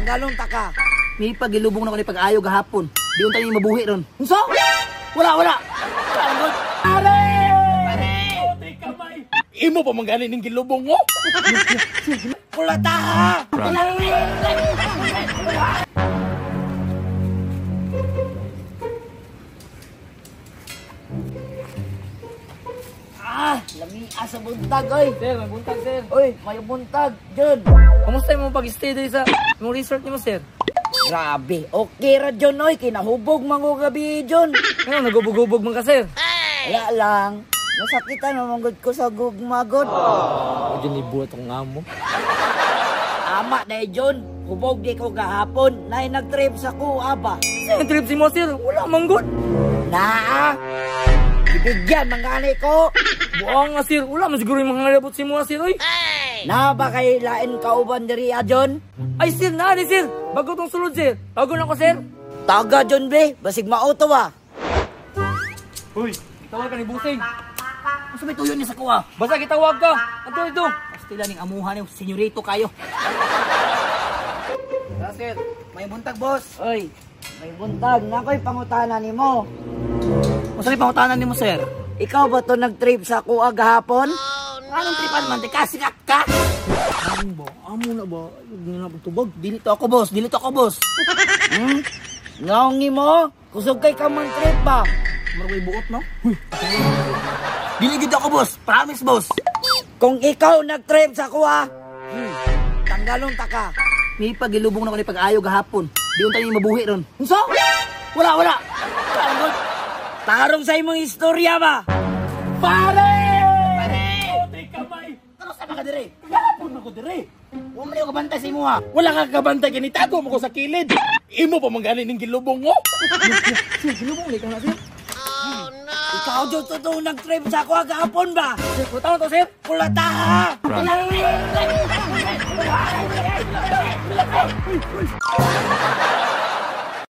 tanggalon ta ka. May pagilubong na ko ni pag-ayo gahapon. Di unta ni mabuhi ron. Unsa? Wala. Pare! Imo pa mangani ning gilubong mo? Kulata ha! Lami asa buntag oy. Sir, may buntag sir. Oy, may buntag John. Kamusta mo pag-stay dito sa imong resort nimo sir? Grabe, okay ra John oy, kinahubog mango gabi John. Ano nagubog-ubog man ka sir? Wala lang. Nasakitan naman gud ko sa gugmagod. Diyan ni buhat ang amo. Ama na John, hubog di ko gahapon. Nay nag-trip sa kuha ba? Ang trip si mo sir, wala man gud. Naa. Ibigyan mangani ko. Buang nga sir, wala man siguro yung mga nalabot si mo sir oy. Na ba kay lain kauban diri John? Ay sir, nari sir. Bago tong sulod sir. Bago na ko sir. Taga John be, basig mauto ba? Uy, tawag ka ni Busing. Gusto may tuyo ni sa kuha. Basta kitawag ka. Ato ito. Pastila ning amuhan yung senyorito kayo. Sir, may buntag boss. Oy, may buntag. Nakoy pangutana nimo. Masali pangutanan nimo sir. Ikaw ba to nag-trip sa kuha gahapon? Anong tripan man? Kasikat ka? Ano ba? Amo na ba? Hindi na pagtubog. Dili to ako boss. Ngaong nimo? Kusog kay ka man trip ba? Marway buot no? Dili gid ako boss. Promise boss. Kung ikaw nag-trip sa kuha, tanggalon ta ka. May pagilubong na ko ni pag-ayo gahapon. Di unta ni mabuhi ron. Unsa? Wala. Tarong sa imong istorya ba? Pare! Ano sa mga dire? Gahapon ako dire. Wala ko kabantay sa imo ha. Wala ka kabantay kini tago mo ko sa kilid. Imo pa mangani ning gilubong mo? Gilubong ni ka na sir. Ikaw dyan totoo nag-trip sa kuha gahapon ba? Sir, tama to sir. Kulata ha! Run.